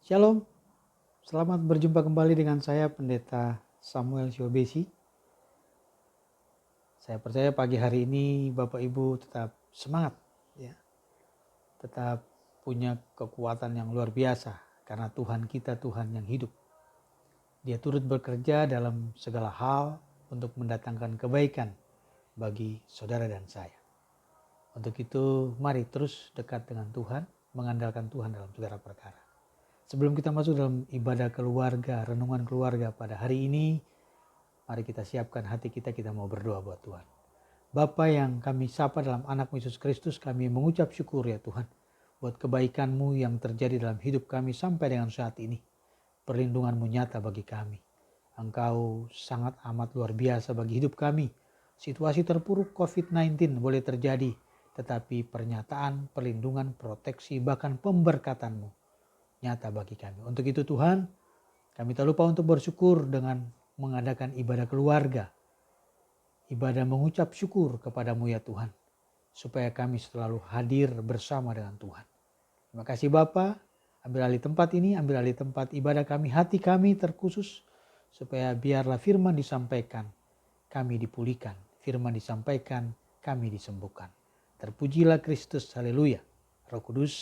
Shalom, selamat berjumpa kembali dengan saya Pendeta Samuel Syobesi. Saya percaya pagi hari ini Bapak Ibu tetap semangat, ya, tetap punya kekuatan yang luar biasa karena Tuhan kita Tuhan yang hidup. Dia turut bekerja dalam segala hal untuk mendatangkan kebaikan bagi saudara dan saya. Untuk itu mari terus dekat dengan Tuhan, mengandalkan Tuhan dalam segala perkara. Sebelum kita masuk dalam ibadah keluarga, renungan keluarga pada hari ini, mari kita siapkan hati kita mau berdoa buat Tuhan. Bapa yang kami sapa dalam anak Yesus Kristus, kami mengucap syukur ya Tuhan, buat kebaikan-Mu yang terjadi dalam hidup kami sampai dengan saat ini. Perlindungan-Mu nyata bagi kami. Engkau sangat amat luar biasa bagi hidup kami. Situasi terpuruk COVID-19 boleh terjadi, tetapi pernyataan, perlindungan, proteksi, bahkan pemberkatan-Mu nyata bagi kami. Untuk itu Tuhan, kami tak lupa untuk bersyukur dengan mengadakan ibadah keluarga. Ibadah mengucap syukur kepadamu ya Tuhan. Supaya kami selalu hadir bersama dengan Tuhan. Terima kasih Bapa. Ambil alih tempat ini, ambil alih tempat ibadah kami, hati kami terkhusus. Supaya biarlah firman disampaikan, kami dipulihkan. Firman disampaikan, kami disembuhkan. Terpujilah Kristus, haleluya. Roh Kudus,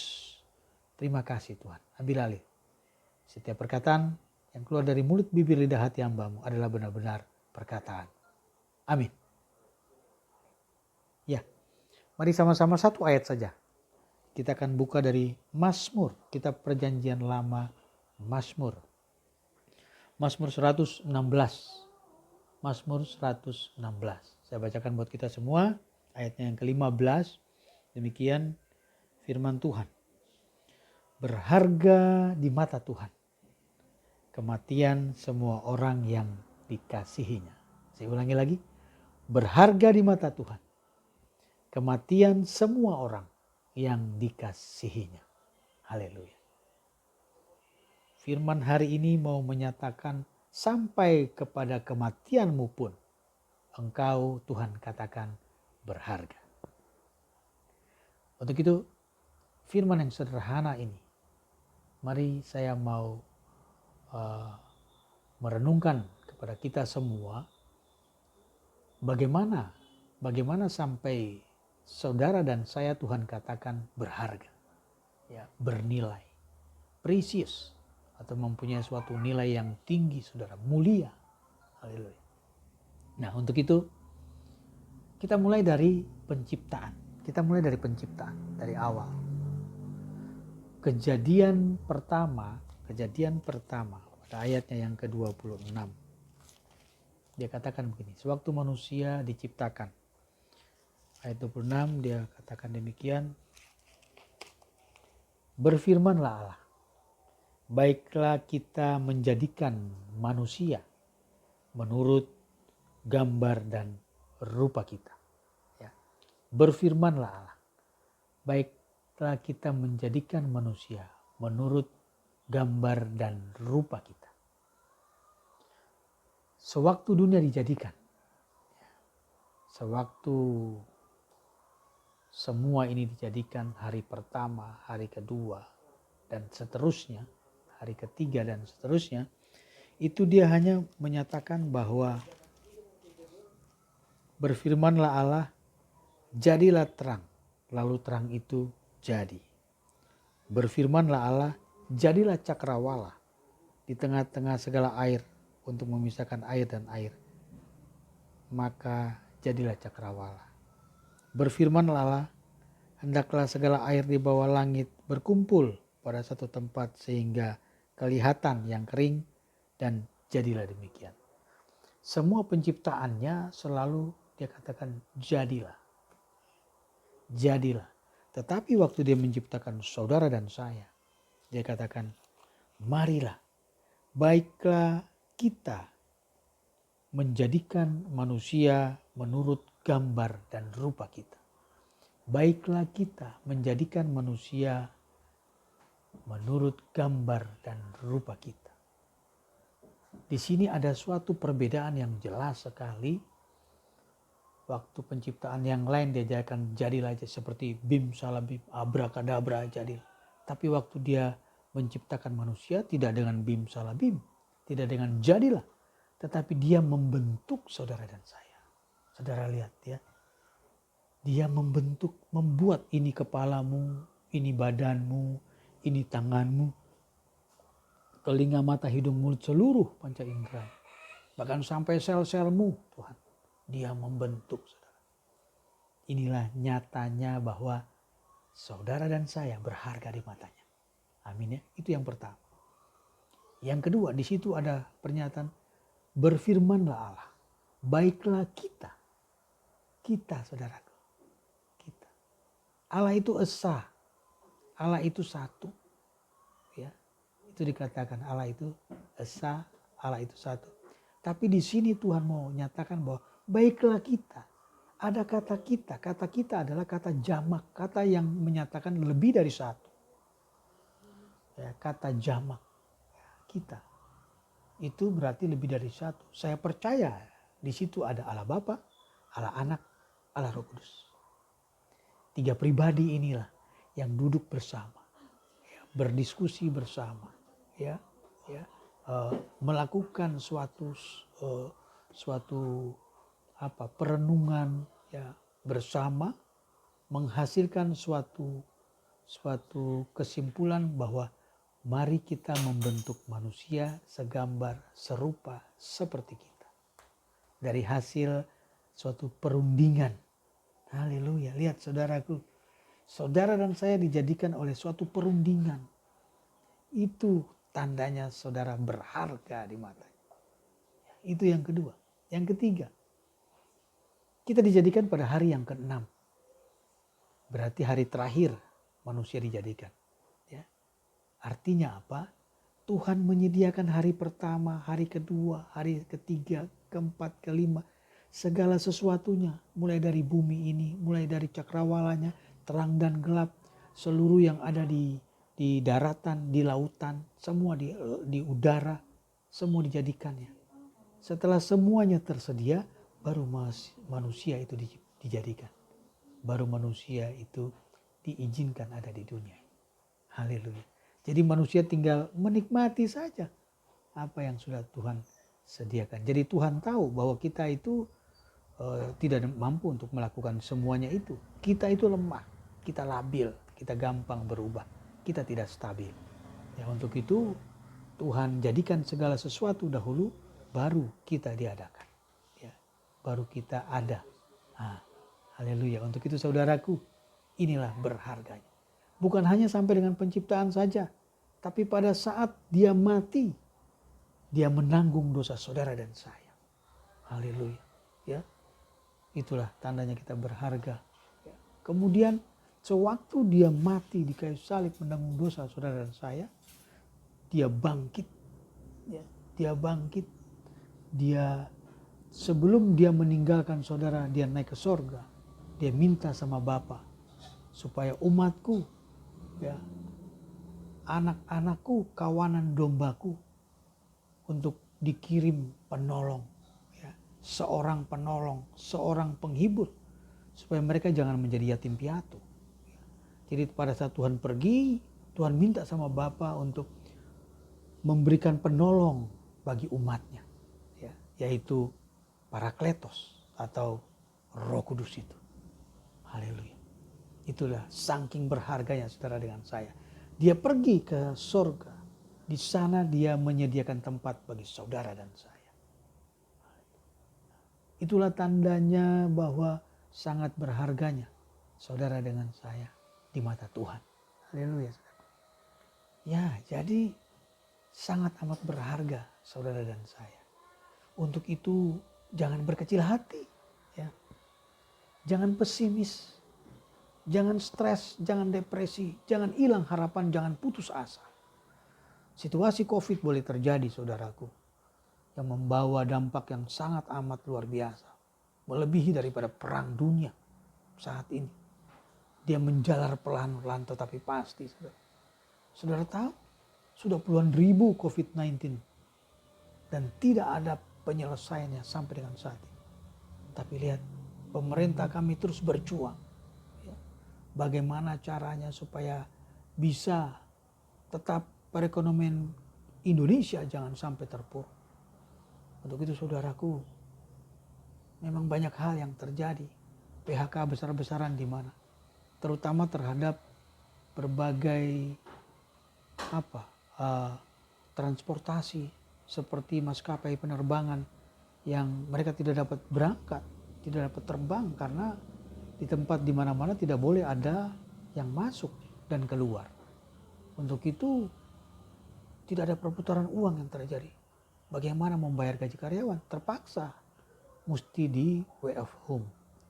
terima kasih Tuhan. Ambil alih. Setiap perkataan yang keluar dari mulut, bibir, lidah, hati hamba-Mu adalah benar-benar perkataan. Amin. Ya, mari sama-sama satu ayat saja. Kita akan buka dari Mazmur, kitab Perjanjian Lama, Mazmur. Mazmur 116. Mazmur 116. Saya bacakan buat kita semua ayatnya yang ke-15. Demikian firman Tuhan. Berharga di mata Tuhan kematian semua orang yang dikasihinya. Saya ulangi lagi. Berharga di mata Tuhan kematian semua orang yang dikasihinya. Haleluya. Firman hari ini mau menyatakan sampai kepada kematianmu pun engkau Tuhan katakan berharga. Untuk itu firman yang sederhana ini, mari saya mau merenungkan kepada kita semua bagaimana sampai saudara dan saya Tuhan katakan berharga, ya, bernilai, precious, atau mempunyai suatu nilai yang tinggi, saudara, mulia. Haleluya. Nah, untuk itu kita mulai dari penciptaan. Kita mulai dari penciptaan, dari awal. Kejadian pertama pada ayatnya yang ke-26. Dia katakan begini, sewaktu manusia diciptakan. Ayat 26 dia katakan demikian. Berfirmanlah Allah, baiklah kita menjadikan manusia menurut gambar dan rupa kita. Ya. Berfirmanlah Allah, baiklah kita menjadikan manusia menurut gambar dan rupa kita. Sewaktu dunia dijadikan, sewaktu semua ini dijadikan, hari pertama, hari kedua, dan seterusnya, hari ketiga dan seterusnya, itu dia hanya menyatakan bahwa berfirmanlah Allah, jadilah terang, lalu terang itu jadi. Berfirmanlah Allah, jadilah cakrawala di tengah-tengah segala air untuk memisahkan air dan air. Maka jadilah cakrawala. Berfirmanlah Allah, hendaklah segala air di bawah langit berkumpul pada satu tempat sehingga kelihatan yang kering, dan jadilah demikian. Semua penciptaannya selalu dia katakan jadilah. Jadilah. Tetapi waktu dia menciptakan saudara dan saya, dia katakan marilah, baiklah kita menjadikan manusia menurut gambar dan rupa kita. Baiklah kita menjadikan manusia menurut gambar dan rupa kita. Di sini ada suatu perbedaan yang jelas sekali. Waktu penciptaan yang lain diajarkan jadilah aja seperti bim salah bim, abrakadabra jadilah. Tapi waktu dia menciptakan manusia tidak dengan bim salah bim, tidak dengan jadilah, tetapi dia membentuk saudara dan saya. Saudara lihat ya, dia membuat ini kepalamu, ini badanmu, ini tanganmu, telinga, mata, hidung, mulut, seluruh panca indera. Bahkan sampai sel-selmu, Tuhan, dia membentuk saudara. Inilah nyatanya bahwa saudara dan saya berharga di matanya. Amin ya, itu yang pertama. Yang kedua, di situ ada pernyataan, berfirmanlah Allah, baiklah kita saudaraku. Allah itu esa, Allah itu satu, ya itu dikatakan Allah itu esa, Allah itu satu. Tapi di sini Tuhan mau nyatakan bahwa baiklah kita. Ada kata kita adalah kata jamak, kata yang menyatakan lebih dari satu. Ya, kata jamak, kita itu berarti lebih dari satu. Saya percaya di situ ada Allah Bapa, Allah Anak, Allah Roh Kudus. 3 pribadi inilah yang duduk bersama, ya, berdiskusi bersama, melakukan suatu perenungan ya bersama, menghasilkan suatu kesimpulan bahwa mari kita membentuk manusia segambar serupa seperti kita. Dari hasil suatu perundingan. Haleluya, lihat saudaraku. Saudara dan saya dijadikan oleh suatu perundingan. Itu tandanya saudara berharga di matanya. Itu yang kedua. Yang ketiga, kita dijadikan pada hari yang ke-6. Berarti hari terakhir manusia dijadikan. Ya. Artinya apa? Tuhan menyediakan hari pertama, hari kedua, hari ketiga, keempat, kelima. Segala sesuatunya, mulai dari bumi ini, mulai dari cakrawalanya, terang dan gelap, seluruh yang ada di daratan, di lautan, semua di udara, semua dijadikannya. Setelah semuanya tersedia, baru manusia itu dijadikan. Baru manusia itu diizinkan ada di dunia. Haleluya. Jadi manusia tinggal menikmati saja apa yang sudah Tuhan sediakan. Jadi Tuhan tahu bahwa kita itu tidak mampu untuk melakukan semuanya itu. Kita itu lemah, kita labil, kita gampang berubah, kita tidak stabil. Ya, untuk itu Tuhan jadikan segala sesuatu dahulu, baru kita diadakan. Ya, baru kita ada. Haleluya. Untuk itu saudaraku, inilah berharganya. Bukan hanya sampai dengan penciptaan saja, tapi pada saat dia mati, dia menanggung dosa saudara dan saya. Haleluya. Ya. Itulah tandanya kita berharga. Kemudian sewaktu dia mati di kayu salib menanggung dosa saudara dan saya, dia bangkit. Ya, dia bangkit. Dia sebelum dia meninggalkan saudara, dia naik ke sorga. Dia minta sama Bapa supaya umatku, ya, anak-anakku, kawanan dombaku, untuk dikirim penolong. Seorang penolong, seorang penghibur, supaya mereka jangan menjadi yatim piatu. Jadi pada saat Tuhan pergi, Tuhan minta sama Bapa untuk memberikan penolong bagi umatnya, ya, yaitu Parakletos atau Roh Kudus itu. Haleluya. Itulah saking berharganya saudara dengan saya. Dia pergi ke surga. Di sana dia menyediakan tempat bagi saudara dan saya. Itulah tandanya bahwa sangat berharganya saudara dengan saya di mata Tuhan. Haleluya. Ya, jadi sangat amat berharga saudara dan saya. Untuk itu jangan berkecil hati. Ya. Jangan pesimis. Jangan stres, jangan depresi, jangan hilang harapan, jangan putus asa. Situasi COVID boleh terjadi saudaraku. Yang membawa dampak yang sangat amat luar biasa. Melebihi daripada perang dunia saat ini. Dia menjalar pelan-pelan tetapi pasti. Saudara tahu sudah puluhan ribu COVID-19. Dan tidak ada penyelesaiannya sampai dengan saat ini. Tapi lihat, pemerintah kami terus berjuang. Bagaimana caranya supaya bisa tetap perekonomian Indonesia jangan sampai terpuruk. Untuk itu saudaraku, memang banyak hal yang terjadi. PHK besar-besaran di mana, terutama terhadap berbagai transportasi seperti maskapai penerbangan yang mereka tidak dapat berangkat, tidak dapat terbang karena di tempat di mana-mana tidak boleh ada yang masuk dan keluar. Untuk itu tidak ada perputaran uang yang terjadi. Bagaimana membayar gaji karyawan? Terpaksa mesti di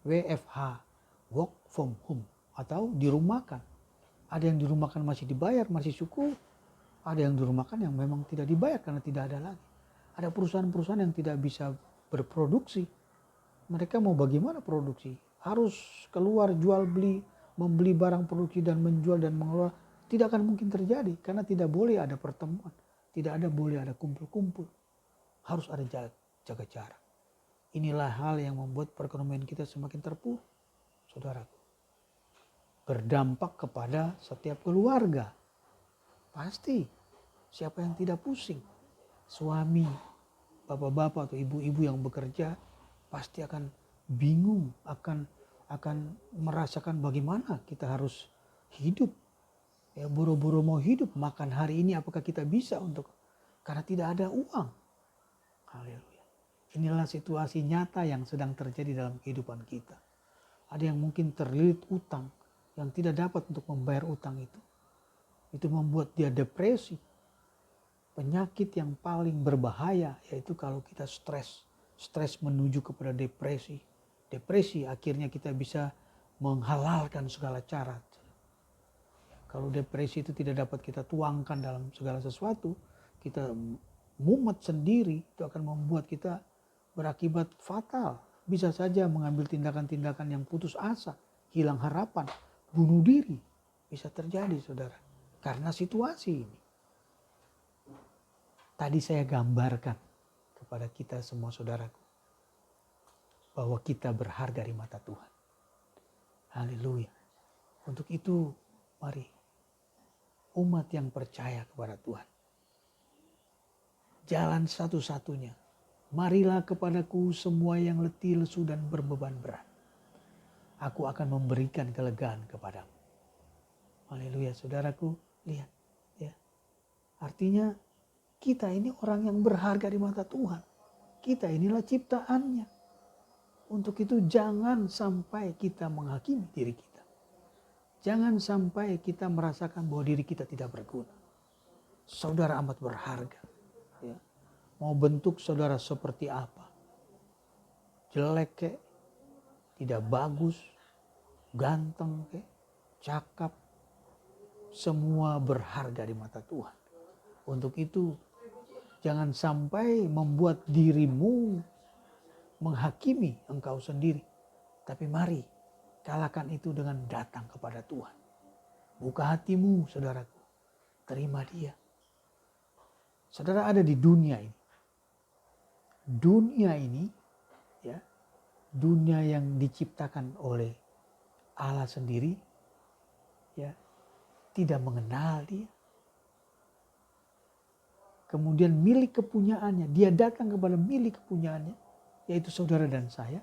WFH, work from home, atau dirumahkan. Ada yang dirumahkan masih dibayar, masih syukur. Ada yang dirumahkan yang memang tidak dibayar karena tidak ada lagi. Ada perusahaan-perusahaan yang tidak bisa berproduksi. Mereka mau bagaimana produksi? Harus keluar jual beli, membeli barang produksi dan menjual dan mengelola. Tidak akan mungkin terjadi karena tidak boleh ada pertemuan. Tidak boleh ada kumpul-kumpul. Harus ada jaga jarak. Inilah hal yang membuat perekonomian kita semakin terpuruk, saudaraku. Berdampak kepada setiap keluarga. Pasti siapa yang tidak pusing? Suami, bapak-bapak atau ibu-ibu yang bekerja pasti akan bingung, akan merasakan bagaimana kita harus hidup. Ya, buru-buru mau hidup, makan hari ini apakah kita bisa karena tidak ada uang. Haleluya. Inilah situasi nyata yang sedang terjadi dalam kehidupan kita. Ada yang mungkin terlilit utang yang tidak dapat untuk membayar utang itu. Itu membuat dia depresi. Penyakit yang paling berbahaya yaitu kalau kita stres. Stres menuju kepada depresi. Depresi akhirnya kita bisa menghalalkan segala cara. Kalau depresi itu tidak dapat kita tuangkan dalam segala sesuatu, kita mumet sendiri, itu akan membuat kita berakibat fatal. Bisa saja mengambil tindakan-tindakan yang putus asa, hilang harapan, bunuh diri. Bisa terjadi, saudara. Karena situasi ini. Tadi saya gambarkan kepada kita semua saudaraku, bahwa kita berharga di mata Tuhan. Haleluya. Untuk itu, mari umat yang percaya kepada Tuhan. Jalan satu-satunya. Marilah kepadaku semua yang letih, lesu dan berbeban berat. Aku akan memberikan kelegaan kepadamu. Haleluya, saudaraku. Lihat. Ya. Artinya kita ini orang yang berharga di mata Tuhan. Kita inilah ciptaannya. Untuk itu jangan sampai kita menghakimi diri kita. Jangan sampai kita merasakan bahwa diri kita tidak berguna. Saudara amat berharga. Ya. Mau bentuk saudara seperti apa? Jelek kek, tidak bagus, ganteng kek, cakap. Semua berharga di mata Tuhan. Untuk itu jangan sampai membuat dirimu menghakimi engkau sendiri. Tapi mari kalahkan itu dengan datang kepada Tuhan. Buka hatimu, saudaraku. Terima Dia. Saudara ada di dunia ini. Dunia ini, ya, dunia yang diciptakan oleh Allah sendiri, ya, tidak mengenal Dia. Kemudian milik kepunyaannya, Dia datang kepada milik kepunyaannya, yaitu saudara dan saya.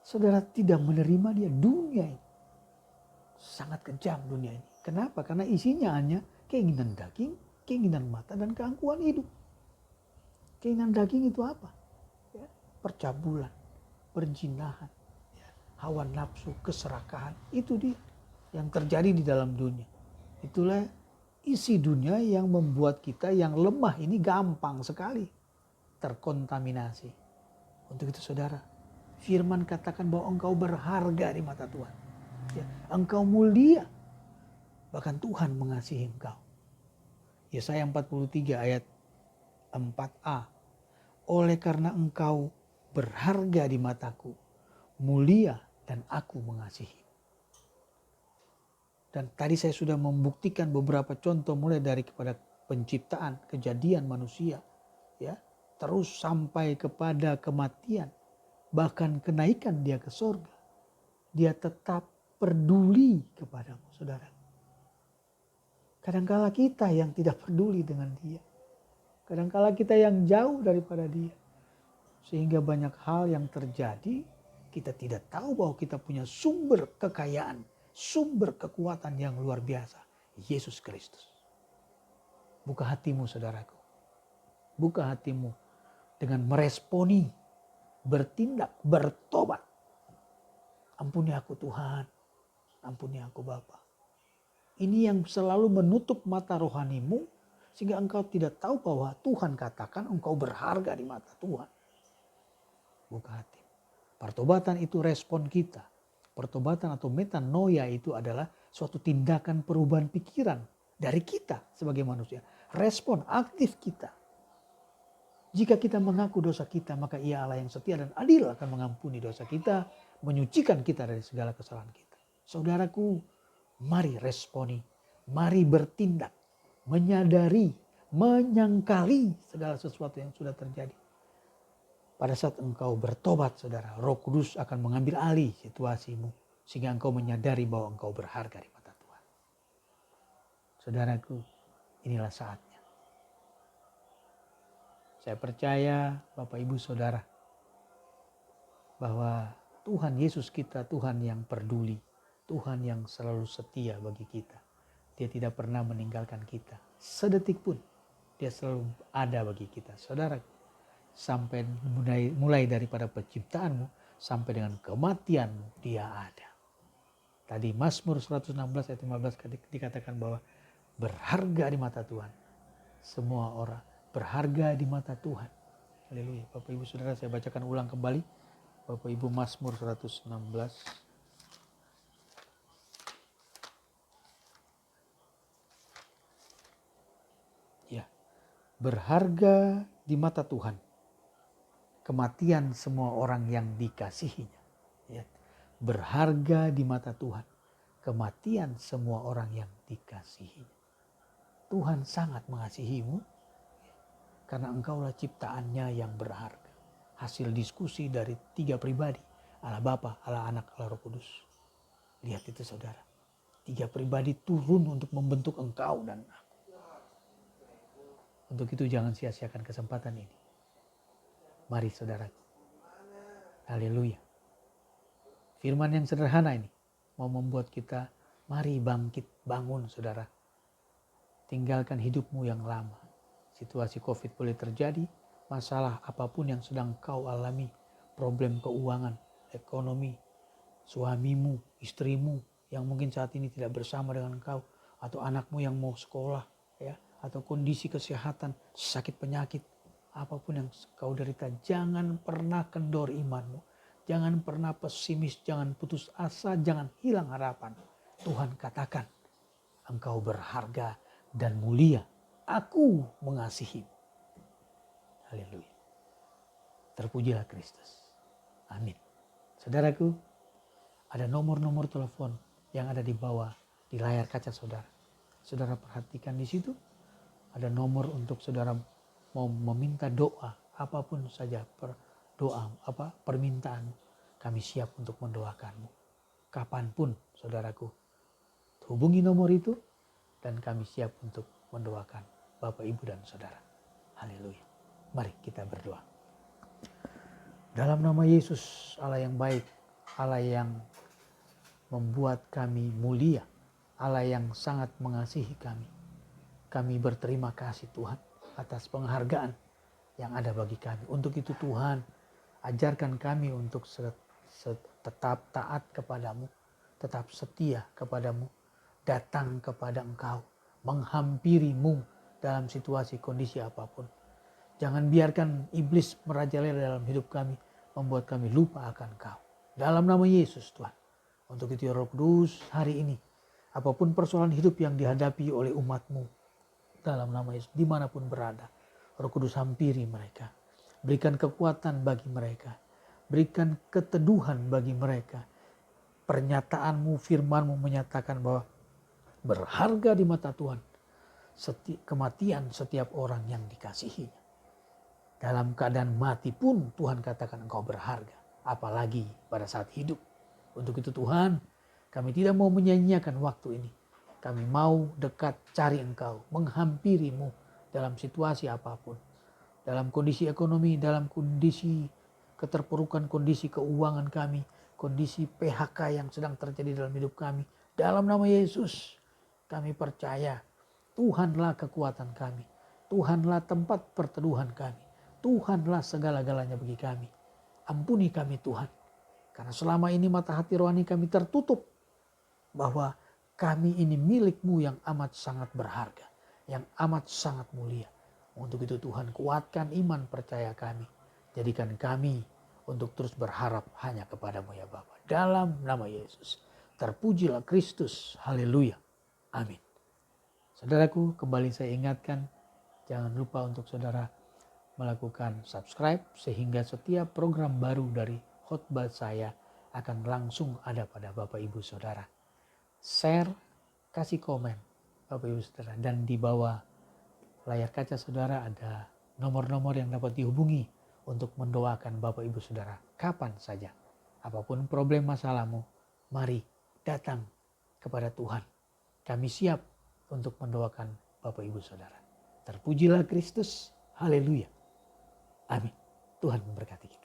Saudara tidak menerima Dia. Dunia ini sangat kejam, dunia ini. Kenapa? Karena isinya hanya keinginan daging, keinginan mata, dan keangkuhan hidup. Keinginan daging itu apa? Ya, percabulan, perzinahan, ya, hawa nafsu, keserakahan. Itu dia yang terjadi di dalam dunia. Itulah isi dunia yang membuat kita yang lemah ini gampang sekali terkontaminasi. Untuk itu saudara, firman katakan bahwa engkau berharga di mata Tuhan. Ya, engkau mulia. Bahkan Tuhan mengasihi engkau. Yesaya 43 ayat 4a. Oleh karena engkau berharga di mataku, mulia dan aku mengasihi. Dan tadi saya sudah membuktikan beberapa contoh mulai dari kepada penciptaan, kejadian manusia. Ya, terus sampai kepada kematian. Bahkan kenaikan Dia ke surga. Dia tetap peduli kepadamu, saudara. Kadangkala kita yang tidak peduli dengan dia. Kadangkala kita yang jauh daripada dia. Sehingga banyak hal yang terjadi, kita tidak tahu bahwa kita punya sumber kekayaan, sumber kekuatan yang luar biasa. Yesus Kristus. Buka hatimu saudaraku. Buka hatimu dengan meresponi, bertindak, bertobat. Ampuni aku Tuhan, ampuni aku Bapa. Ini yang selalu menutup mata rohanimu sehingga engkau tidak tahu bahwa Tuhan katakan engkau berharga di mata Tuhan. Buka hati. Pertobatan itu respon kita. Pertobatan atau metanoia itu adalah suatu tindakan perubahan pikiran dari kita sebagai manusia. Respon aktif kita. Jika kita mengaku dosa kita, maka Ia Allah yang setia dan adil akan mengampuni dosa kita, menyucikan kita dari segala kesalahan kita. Saudaraku, mari responi, mari bertindak, menyadari, menyangkali segala sesuatu yang sudah terjadi. Pada saat engkau bertobat, saudara, Roh Kudus akan mengambil alih situasimu, sehingga engkau menyadari bahwa engkau berharga di mata Tuhan. Saudaraku, inilah saatnya. Saya percaya Bapak Ibu Saudara bahwa Tuhan Yesus kita Tuhan yang peduli, Tuhan yang selalu setia bagi kita. Dia tidak pernah meninggalkan kita sedetik pun. Dia selalu ada bagi kita. Saudara, sampai mulai daripada penciptaanmu sampai dengan kematianmu dia ada. Tadi Mazmur 116 ayat 15 dikatakan bahwa berharga di mata Tuhan. Semua orang berharga di mata Tuhan. Haleluya. Bapak Ibu Saudara, saya bacakan ulang kembali. Bapak Ibu, Mazmur 116. Ya. Berharga di mata Tuhan. Kematian semua orang yang dikasihinya. Ya. Berharga di mata Tuhan. Kematian semua orang yang dikasihinya. Tuhan sangat mengasihimu. Karena engkaulah ciptaannya yang berharga. Hasil diskusi dari 3 pribadi. Allah Bapa, Allah Anak, Allah Roh Kudus. Lihat itu saudara. 3 pribadi turun untuk membentuk engkau dan aku. Untuk itu jangan sia-siakan kesempatan ini. Mari saudara. Haleluya. Firman yang sederhana ini. Mau membuat kita mari bangkit, bangun saudara. Tinggalkan hidupmu yang lama. Situasi COVID boleh terjadi, masalah apapun yang sedang kau alami, problem keuangan, ekonomi, suamimu, istrimu yang mungkin saat ini tidak bersama dengan kau, atau anakmu yang mau sekolah, ya, atau kondisi kesehatan, sakit penyakit, apapun yang kau derita, jangan pernah kendor imanmu, jangan pernah pesimis, jangan putus asa, jangan hilang harapan. Tuhan katakan, engkau berharga dan mulia. Aku mengasihi. Haleluya. Terpujilah Kristus. Amin. Saudaraku, ada nomor-nomor telepon yang ada di bawah di layar kaca saudara. Saudara perhatikan di situ. Ada nomor untuk saudara mau meminta doa, apapun saja permintaan. Kami siap untuk mendoakanmu. Kapanpun saudaraku. Hubungi nomor itu dan kami siap untuk mendoakan Bapak, Ibu, dan Saudara. Haleluya. Mari kita berdoa. Dalam nama Yesus, Allah yang baik, Allah yang membuat kami mulia, Allah yang sangat mengasihi kami. Kami berterima kasih Tuhan atas penghargaan yang ada bagi kami. Untuk itu Tuhan, ajarkan kami untuk tetap taat kepadamu, tetap setia kepadamu, datang kepada Engkau, menghampirimu dalam situasi kondisi apapun. Jangan biarkan iblis merajalela dalam hidup kami, membuat kami lupa akan Kau. Dalam nama Yesus Tuhan. Untuk itu ya Roh Kudus, hari ini apapun persoalan hidup yang dihadapi oleh umat-Mu, dalam nama Yesus dimanapun berada, Roh Kudus hampiri mereka. Berikan kekuatan bagi mereka. Berikan keteduhan bagi mereka. Pernyataan-Mu, firman-Mu menyatakan bahwa berharga di mata Tuhan kematian setiap orang yang dikasihinya. Dalam keadaan mati pun Tuhan katakan engkau berharga. Apalagi pada saat hidup. Untuk itu Tuhan, kami tidak mau menyanyiakan waktu ini. Kami mau dekat cari Engkau, menghampirimu dalam situasi apapun. Dalam kondisi ekonomi, dalam kondisi keterpurukan, kondisi keuangan kami, kondisi PHK yang sedang terjadi dalam hidup kami. Dalam nama Yesus, kami percaya Tuhanlah kekuatan kami. Tuhanlah tempat perteduhan kami. Tuhanlah segala-galanya bagi kami. Ampuni kami Tuhan. Karena selama ini mata hati rohani kami tertutup. Bahwa kami ini milik-Mu yang amat sangat berharga. Yang amat sangat mulia. Untuk itu Tuhan kuatkan iman percaya kami. Jadikan kami untuk terus berharap hanya kepada-Mu ya Bapa. Dalam nama Yesus. Terpujilah Kristus. Haleluya. Amin. Saudaraku, kembali saya ingatkan. Jangan lupa untuk saudara melakukan subscribe. Sehingga setiap program baru dari khotbah saya akan langsung ada pada Bapak Ibu Saudara. Share, kasih komen Bapak Ibu Saudara. Dan di bawah layar kaca saudara ada nomor-nomor yang dapat dihubungi untuk mendoakan Bapak Ibu Saudara kapan saja. Apapun problem masalahmu, mari datang kepada Tuhan. Kami siap untuk mendoakan Bapak Ibu Saudara. Terpujilah Kristus. Haleluya. Amin. Tuhan memberkati kita.